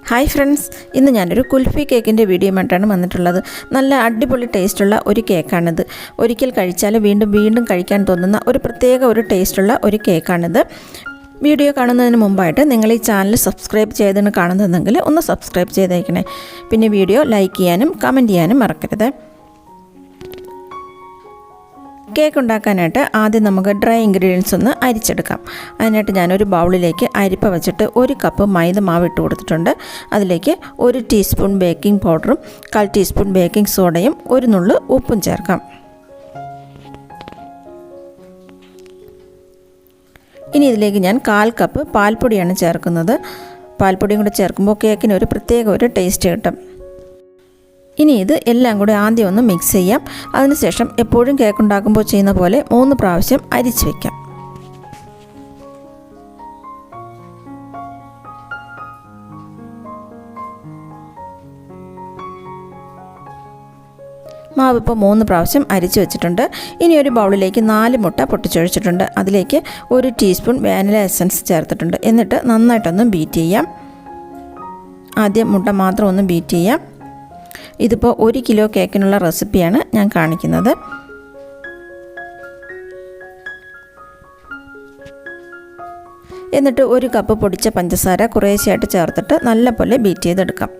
Hi friends, ഇന്ന് ഞാനൊരു കുൽഫി കേക്കിൻ്റെ വീഡിയോയുമായിട്ടാണ് വന്നിട്ടുള്ളത്. നല്ല അടിപൊളി ടേസ്റ്റുള്ള ഒരു കേക്കാണിത്. ഒരിക്കൽ കഴിച്ചാൽ വീണ്ടും വീണ്ടും കഴിക്കാൻ തോന്നുന്ന ഒരു പ്രത്യേക ടേസ്റ്റുള്ള ഒരു കേക്കാണിത്. വീഡിയോ കാണുന്നതിന് മുമ്പായിട്ട് നിങ്ങൾ ഈ ചാനൽ സബ്സ്ക്രൈബ് ചെയ്താണ് കാണുന്നതെങ്കിൽ ഒന്ന് സബ്സ്ക്രൈബ് ചെയ്തേക്കണേ. പിന്നെ വീഡിയോ ലൈക്ക് ചെയ്യാനും കമൻറ്റ് ചെയ്യാനും മറക്കരുത്. കേക്ക് ഉണ്ടാക്കാനായിട്ട് ആദ്യം നമുക്ക് ഡ്രൈ ഇൻഗ്രീഡിയൻസ് ഒന്ന് അരിച്ചെടുക്കാം. അതിനായിട്ട് ഞാനൊരു ബൗളിലേക്ക് അരിപ്പ വെച്ചിട്ട് 1 കപ്പ് മൈദ മാവ് ഇട്ട് കൊടുത്തിട്ടുണ്ട്. അതിലേക്ക് 1 ടീസ്പൂൺ ബേക്കിംഗ് പൗഡറും 1/4 ടീസ്പൂൺ ബേക്കിംഗ് സോഡയും 1 നുള്ള് ഉപ്പും ചേർക്കാം. ഇനി ഇതിലേക്ക് ഞാൻ 1/4 കപ്പ് പാൽപ്പൊടിയാണ് ചേർക്കുന്നത്. പാൽപ്പൊടിയും കൂടെ ചേർക്കുമ്പോൾ കേക്കിന് ഒരു പ്രത്യേക ടേസ്റ്റ് കിട്ടും. ഇനി ഇത് എല്ലാം കൂടി ആദ്യം ഒന്ന് മിക്സ് ചെയ്യാം. അതിനുശേഷം എപ്പോഴും കേക്ക് ഉണ്ടാക്കുമ്പോൾ ചെയ്യുന്ന പോലെ 3 പ്രാവശ്യം അരിച്ച് വയ്ക്കാം. മാവ് ഇപ്പോൾ 3 പ്രാവശ്യം അരിച്ച് വെച്ചിട്ടുണ്ട്. ഇനി ഒരു ബൗളിലേക്ക് 4 മുട്ട പൊട്ടിച്ചൊഴിച്ചിട്ടുണ്ട്. അതിലേക്ക് 1 ടീസ്പൂൺ വാനില എസൻസ് ചേർത്തിട്ടുണ്ട്. എന്നിട്ട് നന്നായിട്ടൊന്ന് ബീറ്റ് ചെയ്യാം. ആദ്യം മുട്ട മാത്രം ഒന്ന് ബീറ്റ് ചെയ്യാം. ഇതിപ്പോൾ 1 കിലോ കേക്കിനുള്ള റെസിപ്പിയാണ് ഞാൻ കാണിക്കുന്നത്. എന്നിട്ട് 1 കപ്പ് പൊടിച്ച പഞ്ചസാര കുറേശ്ശെയായിട്ട് ചേർത്തിട്ട് നല്ലപോലെ ബീറ്റ് ചെയ്തെടുക്കാം.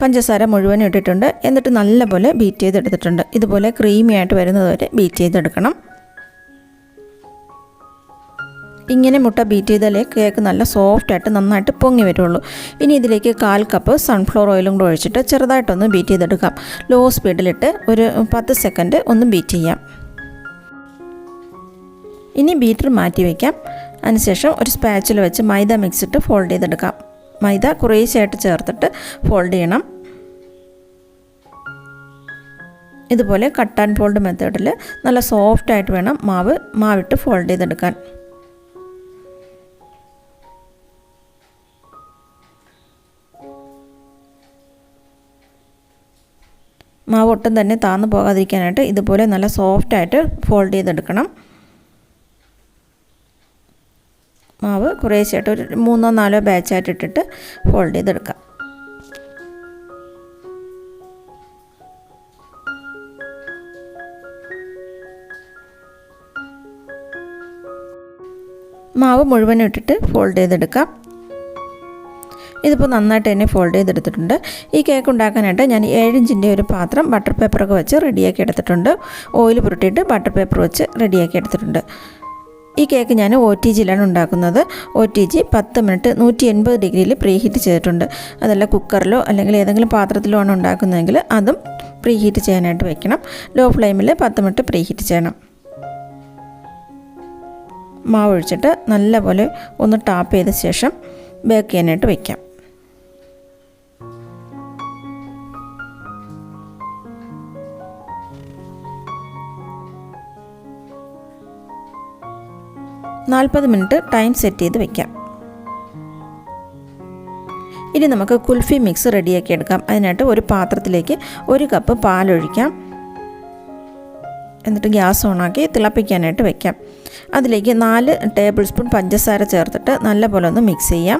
പഞ്ചസാര മുഴുവൻ ഇട്ടിട്ടുണ്ട്. എന്നിട്ട് നല്ലപോലെ ബീറ്റ് ചെയ്തെടുത്തിട്ടുണ്ട്. ഇതുപോലെ ക്രീമി ആയിട്ട് വരുന്നതുവരെ ബീറ്റ് ചെയ്തെടുക്കണം. ഇങ്ങനെ മുട്ട ബീറ്റ് ചെയ്താലേ കേക്ക് നല്ല സോഫ്റ്റായിട്ട് നന്നായിട്ട് പൊങ്ങി വരുള്ളൂ. ഇനി ഇതിലേക്ക് 1/4 കപ്പ് സൺഫ്ലവർ ഓയിലും കൂടെ ഒഴിച്ചിട്ട് ചെറുതായിട്ടൊന്ന് ബീറ്റ് ചെയ്തെടുക്കാം. ലോ സ്പീഡിലിട്ട് ഒരു 10 സെക്കൻഡ് ഒന്ന് ബീറ്റ് ചെയ്യാം. ഇനി ബീറ്റർ മാറ്റി വയ്ക്കാം. അതിനുശേഷം ഒരു സ്പാച്ചിൽ വെച്ച് മൈദ മിക്സ് ഇട്ട് ഫോൾഡ് ചെയ്തെടുക്കാം. മൈദ കുറേശ്ശെയായിട്ട് ചേർത്തിട്ട് ഫോൾഡ് ചെയ്യണം. ഇതുപോലെ കട്ട് ആൻഡ് ഫോൾഡ് മെത്തേഡിൽ നല്ല സോഫ്റ്റായിട്ട് വേണം മാവിട്ട് ഫോൾഡ് ചെയ്തെടുക്കാൻ. മാവ് ഒട്ടും തന്നെ താന്നു പോകാതിരിക്കാനായിട്ട് ഇതുപോലെ നല്ല സോഫ്റ്റായിട്ട് ഫോൾഡ് ചെയ്തെടുക്കണം. മാവ് കുറേശ്ശെയായിട്ട് ഒരു 3-4 ബാച്ചായിട്ട് ഇട്ടിട്ട് ഫോൾഡ് ചെയ്തെടുക്കാം. മാവ് മുഴുവനും ഇട്ടിട്ട് ഫോൾഡ് ചെയ്തെടുക്കാം. ഇതിപ്പോൾ നന്നായിട്ട് തന്നെ ഫോൾഡ് ചെയ്തെടുത്തിട്ടുണ്ട്. ഈ കേക്ക് ഉണ്ടാക്കാനായിട്ട് ഞാൻ 7 ഇഞ്ചിൻ്റെ ഒരു പാത്രം ബട്ടർ പേപ്പറൊക്കെ വെച്ച് റെഡിയാക്കി എടുത്തിട്ടുണ്ട്. ഓയിൽ പുരട്ടിയിട്ട് ബട്ടർ പേപ്പർ വെച്ച് റെഡിയാക്കി എടുത്തിട്ടുണ്ട്. ഈ കേക്ക് ഞാൻ OTGയിലാണ് ഉണ്ടാക്കുന്നത്. OTG 10 മിനിറ്റ് 180 ഡിഗ്രിയിൽ പ്രീ ഹീറ്റ് ചെയ്തിട്ടുണ്ട്. അതല്ല കുക്കറിലോ അല്ലെങ്കിൽ ഏതെങ്കിലും പാത്രത്തിലോ ആണ് ഉണ്ടാക്കുന്നതെങ്കിൽ അതും പ്രീ ഹീറ്റ് ചെയ്യാനായിട്ട് വെക്കണം. ലോ ഫ്ലെയിമിൽ 10 മിനിറ്റ് പ്രീ ഹീറ്റ് ചെയ്യണം. മാവ് ഒഴിച്ചിട്ട് നല്ലപോലെ ഒന്ന് ടാപ്പ് ചെയ്ത ശേഷം ബേക്ക് ചെയ്യാനായിട്ട് വയ്ക്കാം. നാൽപ്പത് മിനിറ്റ് ടൈം സെറ്റ് ചെയ്ത് വെക്കാം. ഇനി നമുക്ക് കുൽഫി മിക്സ് റെഡിയാക്കി എടുക്കാം. അതിനായിട്ട് ഒരു പാത്രത്തിലേക്ക് 1 കപ്പ് പാലൊഴിക്കാം. എന്നിട്ട് ഗ്യാസ് ഓണാക്കി തിളപ്പിക്കാനായിട്ട് വെക്കാം. അതിലേക്ക് 4 ടേബിൾ സ്പൂൺ പഞ്ചസാര ചേർത്തിട്ട് നല്ലപോലെ ഒന്ന് മിക്സ് ചെയ്യാം.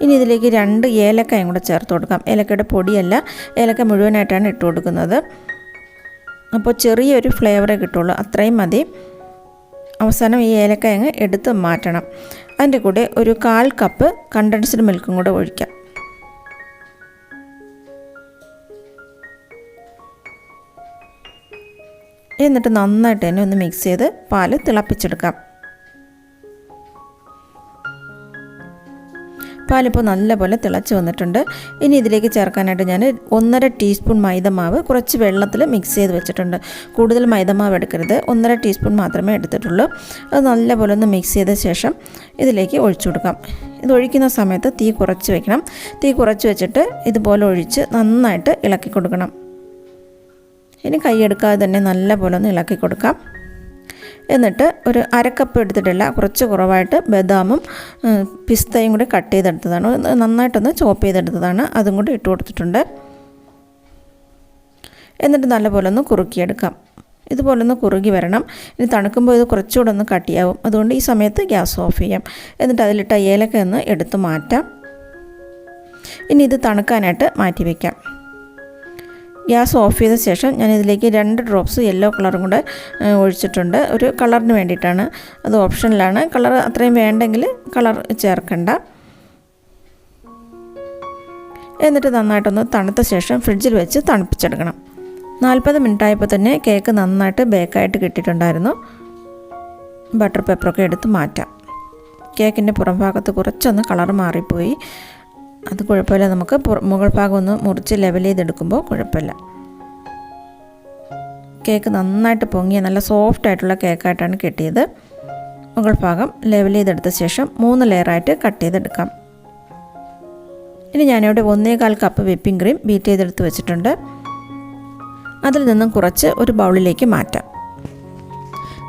ഇനി ഇതിലേക്ക് 2 ഏലക്കായും കൂടെ ചേർത്ത് കൊടുക്കാം. ഏലക്കയുടെ പൊടിയല്ല, ഏലക്ക മുഴുവനായിട്ടാണ് ഇട്ട് കൊടുക്കുന്നത്. അപ്പോൾ ചെറിയൊരു ഫ്ലേവറേ കിട്ടുള്ളൂ, അത്രയും മതി. അവസാനം ഈ ഏലക്കായ അങ്ങ് എടുത്ത് മാറ്റണം. അതിൻ്റെ കൂടെ ഒരു 1/4 കപ്പ് കണ്ടൻസ്ഡ് മിൽക്കും കൂടെ ഒഴിക്കാം. എന്നിട്ട് നന്നായിട്ട് തന്നെ ഒന്ന് മിക്സ് ചെയ്ത് പാല് തിളപ്പിച്ചെടുക്കാം. പാലിപ്പോൾ നല്ലപോലെ തിളച്ച് വന്നിട്ടുണ്ട്. ഇനി ഇതിലേക്ക് ചേർക്കാനായിട്ട് ഞാൻ 1.5 ടീസ്പൂൺ മൈദമാവ് കുറച്ച് വെള്ളത്തിൽ മിക്സ് ചെയ്ത് വെച്ചിട്ടുണ്ട്. കൂടുതൽ മൈദമാവ് എടുക്കരുത്, 1.5 ടീസ്പൂൺ മാത്രമേ എടുത്തിട്ടുള്ളൂ. അത് നല്ലപോലെ ഒന്ന് മിക്സ് ചെയ്ത ശേഷം ഇതിലേക്ക് ഒഴിച്ചു കൊടുക്കാം. ഇത് ഒഴിക്കുന്ന സമയത്ത് തീ കുറച്ച് വയ്ക്കണം. തീ കുറച്ച് വെച്ചിട്ട് ഇതുപോലെ ഒഴിച്ച് നന്നായിട്ട് ഇളക്കി കൊടുക്കണം. ഇനി കൈയെടുക്കാതെ തന്നെ നല്ലപോലെ ഒന്ന് ഇളക്കി കൊടുക്കാം. എന്നിട്ട് ഒരു അരക്കപ്പ് എടുത്തിട്ടില്ല, കുറച്ച് കുറവായിട്ട് ബദാമും പിസ്തയും കൂടി കട്ട് ചെയ്തെടുത്തതാണ്, നന്നായിട്ടൊന്ന് ചോപ്പ് ചെയ്തെടുത്തതാണ്, അതും കൂടി ഇട്ട് കൊടുത്തിട്ടുണ്ട്. എന്നിട്ട് നല്ലപോലെ ഒന്ന് കുറുക്കിയെടുക്കാം. ഇതുപോലൊന്ന് കുറുകി വരണം. ഇനി തണുക്കുമ്പോൾ ഇത് കുറച്ചുകൂടെ ഒന്ന് കട്ടിയാവും, അതുകൊണ്ട് ഈ സമയത്ത് ഗ്യാസ് ഓഫ് ചെയ്യാം. എന്നിട്ട് അതിലിട്ട ഏലക്ക ഒന്ന് എടുത്ത് മാറ്റാം. ഇനി ഇത് തണുക്കാനായിട്ട് മാറ്റി വയ്ക്കാം. ഗ്യാസ് ഓഫ് ചെയ്ത ശേഷം ഞാൻ ഇതിലേക്ക് 2 ഡ്രോപ്സ് യെല്ലോ കളറും കൂടെ ഒഴിച്ചിട്ടുണ്ട്. ഒരു കളറിന് വേണ്ടിയിട്ടാണ്, അത് ഓപ്ഷനിലാണ്. കളർ അത്രയും വേണ്ടെങ്കിൽ കളർ ചേർക്കണ്ട. എന്നിട്ട് നന്നായിട്ടൊന്ന് തണുത്ത ശേഷം ഫ്രിഡ്ജിൽ വെച്ച് തണുപ്പിച്ചെടുക്കണം. 40 മിനിറ്റ് ആയപ്പോൾ തന്നെ കേക്ക് നന്നായിട്ട് ബേക്കായിട്ട് കിട്ടിയിട്ടുണ്ടായിരുന്നു. ബട്ടർ പേപ്പറൊക്കെ എടുത്ത് മാറ്റാം. കേക്കിൻ്റെ പുറം ഭാഗത്ത് കുറച്ചൊന്ന് കളർ മാറിപ്പോയി, അത് കുഴപ്പമില്ല. നമുക്ക് മുകൾ ഭാഗം ഒന്ന് മുറിച്ച് ലെവൽ ചെയ്തെടുക്കുമ്പോൾ കുഴപ്പമില്ല. കേക്ക് നന്നായിട്ട് പൊങ്ങിയ നല്ല സോഫ്റ്റ് ആയിട്ടുള്ള കേക്കായിട്ടാണ് കിട്ടിയത്. മുകൾ ഭാഗം ലെവൽ ചെയ്തെടുത്ത ശേഷം 3 ലെയറായിട്ട് കട്ട് ചെയ്തെടുക്കാം. ഇനി ഞാനിവിടെ 1.25 കപ്പ് വിപ്പിംഗ് ക്രീം ബീറ്റ് ചെയ്തെടുത്ത് വെച്ചിട്ടുണ്ട്. അതിൽ നിന്നും കുറച്ച് ഒരു ബൗളിലേക്ക് മാറ്റാം.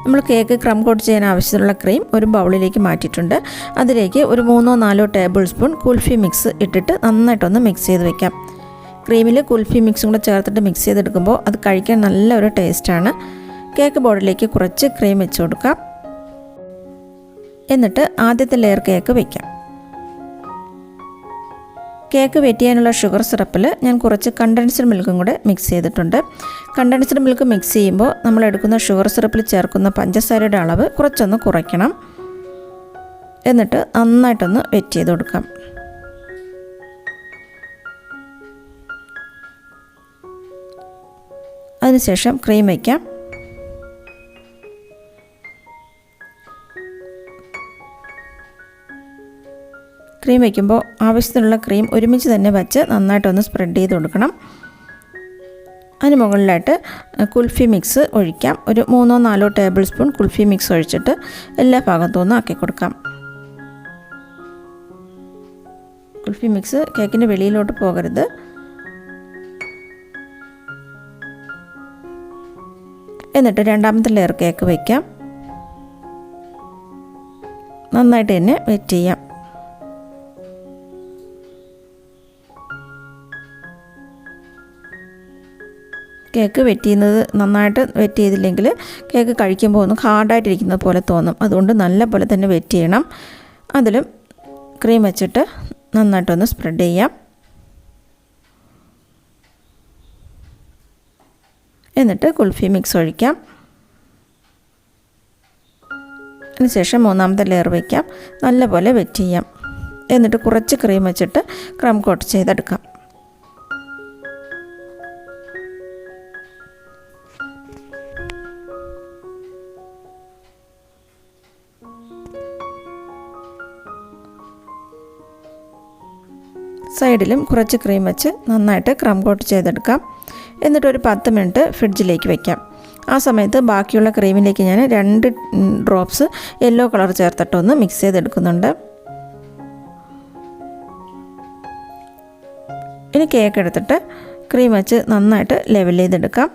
നമ്മൾ കേക്ക് ക്രം കോട്ട് ചെയ്യാൻ ആവശ്യമുള്ള ക്രീം ഒരു ബൗളിലേക്ക് മാറ്റിയിട്ടുണ്ട്. അതിലേക്ക് ഒരു 3-4 ടേബിൾ സ്പൂൺ കുൽഫി മിക്സ് ഇട്ടിട്ട് നന്നായിട്ടൊന്ന് മിക്സ് ചെയ്ത് വെക്കാം. ക്രീമിൽ കുൽഫി മിക്സും കൂടെ ചേർത്തിട്ട് മിക്സ് ചെയ്തെടുക്കുമ്പോൾ അത് കഴിക്കാൻ നല്ലൊരു ടേസ്റ്റാണ്. കേക്ക് ബോർഡിലേക്ക് കുറച്ച് ക്രീം വെച്ച് കൊടുക്കാം. എന്നിട്ട് ആദ്യത്തെ ലെയർ കേക്ക് വയ്ക്കാം. കേക്ക് വെറ്റ് ചെയ്യാനുള്ള ഷുഗർ സിറപ്പിൽ ഞാൻ കുറച്ച് കണ്ടൻസ്ഡ് മിൽക്കും കൂടെ മിക്സ് ചെയ്തിട്ടുണ്ട്. കണ്ടൻസ്ഡ് മിൽക്ക് മിക്സ് ചെയ്യുമ്പോൾ നമ്മൾ എടുക്കുന്ന ഷുഗർ സിറപ്പിൽ ചേർക്കുന്ന പഞ്ചസാരയുടെ അളവ് കുറച്ചൊന്ന് കുറയ്ക്കണം. എന്നിട്ട് നന്നായിട്ടൊന്ന് വെറ്റ് ചെയ്ത് കൊടുക്കാം. അതിനുശേഷം ക്രീം വയ്ക്കാം. ക്രീം വയ്ക്കുമ്പോൾ ആവശ്യത്തിനുള്ള ക്രീം ഒരുമിച്ച് തന്നെ വച്ച് നന്നായിട്ടൊന്ന് സ്പ്രെഡ് ചെയ്ത് കൊടുക്കണം. അതിന് മുകളിലായിട്ട് കുൽഫി മിക്സ് ഒഴിക്കാം. ഒരു 3-4 ടേബിൾ സ്പൂൺ കുൽഫി മിക്സ് ഒഴിച്ചിട്ട് എല്ലാ ഭാഗത്തും ഒന്ന് ആക്കി കൊടുക്കാം. കുൽഫി മിക്സ് കേക്കിൻ്റെ വെളിയിലോട്ട് പോകരുത്. എന്നിട്ട് രണ്ടാമത്തെ ലെയർ കേക്ക് വയ്ക്കാം. നന്നായിട്ട് തന്നെ വെറ്റ് ചെയ്യാം. കേക്ക് വെറ്റ് ചെയ്യുന്നത് നന്നായിട്ട് വെറ്റ് ചെയ്തില്ലെങ്കിൽ കേക്ക് കഴിക്കുമ്പോൾ ഒന്ന് ഹാർഡായിട്ടിരിക്കുന്നത് പോലെ തോന്നും. അതുകൊണ്ട് നല്ല പോലെ തന്നെ വെറ്റ് ചെയ്യണം. അതിലും ക്രീം വെച്ചിട്ട് നന്നായിട്ടൊന്ന് സ്പ്രെഡ് ചെയ്യാം. എന്നിട്ട് കുൽഫി മിക്സ് ഒഴിക്കാം. അതിനുശേഷം 3ാമത്തെ ലെയർ വയ്ക്കാം. നല്ലപോലെ വെറ്റ് ചെയ്യാം. എന്നിട്ട് കുറച്ച് ക്രീം വെച്ചിട്ട് ക്രം കോട്ട് ചെയ്തെടുക്കാം. സൈഡിലും കുറച്ച് ക്രീം വെച്ച് നന്നായിട്ട് ക്രം കോട്ട് ചെയ്തെടുക്കാം. എന്നിട്ടൊരു 10 മിനിറ്റ് ഫ്രിഡ്ജിലേക്ക് വയ്ക്കാം. ആ സമയത്ത് ബാക്കിയുള്ള ക്രീമിലേക്ക് ഞാൻ 2 ഡ്രോപ്സ് യെല്ലോ കളർ ചേർത്തിട്ടൊന്ന് മിക്സ് ചെയ്തെടുക്കുന്നുണ്ട്. ഇനി കേക്ക് എടുത്തിട്ട് ക്രീം വെച്ച് നന്നായിട്ട് ലെവൽ ചെയ്തെടുക്കാം.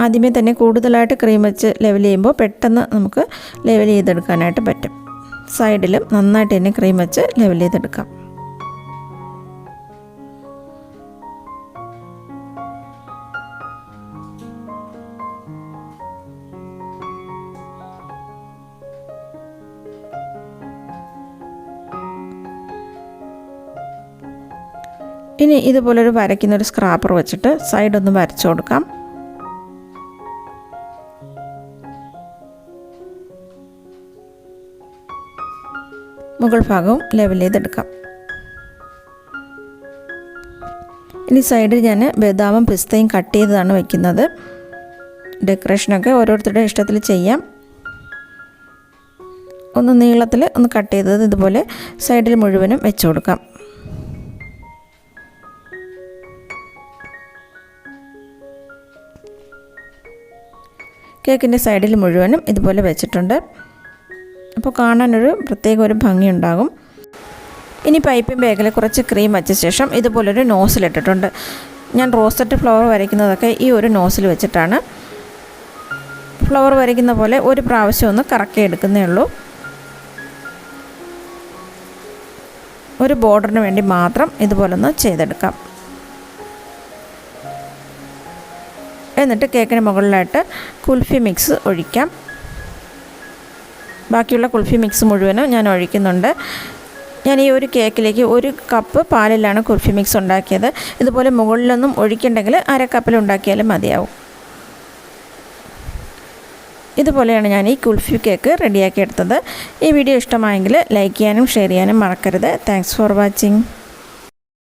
ആദ്യമേ തന്നെ കൂടുതലായിട്ട് ക്രീം വെച്ച് ലെവൽ ചെയ്യുമ്പോൾ പെട്ടെന്ന് നമുക്ക് ലെവൽ ചെയ്തെടുക്കാനായിട്ട് പറ്റും. സൈഡിലും നന്നായിട്ട് തന്നെ ക്രീം വെച്ച് ലെവൽ ചെയ്തെടുക്കാം. ഇനി ഇതുപോലൊരു വരയ്ക്കുന്നൊരു സ്ക്രാപ്പർ വെച്ചിട്ട് സൈഡൊന്ന് വരച്ചു കൊടുക്കാം. മുകൾ ഭാഗവും ലെവൽ ചെയ്തെടുക്കാം. ഇനി സൈഡിൽ ഞാൻ ബദാമും പിസ്തയും കട്ട് ചെയ്തതാണ് വയ്ക്കുന്നത്. ഡെക്കറേഷനൊക്കെ ഓരോരുത്തരുടെ ഇഷ്ടത്തിൽ ചെയ്യാം. ഒന്ന് നീളത്തിൽ ഒന്ന് കട്ട് ചെയ്തത് ഇതുപോലെ സൈഡിൽ മുഴുവനും വെച്ച് കൊടുക്കാം. കേക്കിൻ്റെ സൈഡിൽ മുഴുവനും ഇതുപോലെ വെച്ചിട്ടുണ്ട്. അപ്പോൾ കാണാനൊരു പ്രത്യേക ഒരു ഭംഗിയുണ്ടാകും. ഇനി പൈപ്പിംഗ് ബാഗിൽ കുറച്ച് ക്രീം വച്ച ശേഷം ഇതുപോലൊരു നോസിലിട്ടിട്ടുണ്ട്. ഞാൻ റോസ്റ്റഡ് ഫ്ലവർ വരയ്ക്കുന്നതൊക്കെ ഈ ഒരു നോസിൽ വെച്ചിട്ടാണ്. ഫ്ലവർ വരയ്ക്കുന്ന പോലെ ഒരു പ്രാവശ്യം ഒന്ന് കറക്കി എടുക്കുന്നേ ഉള്ളൂ. ഒരു ബോർഡറിന് വേണ്ടി മാത്രം ഇതുപോലെ ഒന്ന് ചെയ്തെടുക്കാം. എന്നിട്ട് കേക്കിന് മുകളിലായിട്ട് കുൽഫി മിക്സ് ഒഴിക്കാം. ബാക്കിയുള്ള കുൽഫി മിക്സ് മുഴുവനും ഞാൻ ഒഴിക്കുന്നുണ്ട്. ഞാൻ ഈ ഒരു കേക്കിലേക്ക് 1 കപ്പ് പാലിലാണ് കുൽഫി മിക്സ് ഉണ്ടാക്കിയത്. ഇതുപോലെ മുകളിലൊന്നും ഒഴിക്കണ്ടെങ്കിൽ 1/2 കപ്പിൽ ഉണ്ടാക്കിയാലും മതിയാവും. ഇതുപോലെയാണ് ഞാൻ ഈ കുൽഫി കേക്ക് റെഡിയാക്കി എടുത്തത്. ഈ വീഡിയോ ഇഷ്ടമായെങ്കിൽ ലൈക്ക് ചെയ്യാനും ഷെയർ ചെയ്യാനും മറക്കരുത്. Thanks for watching.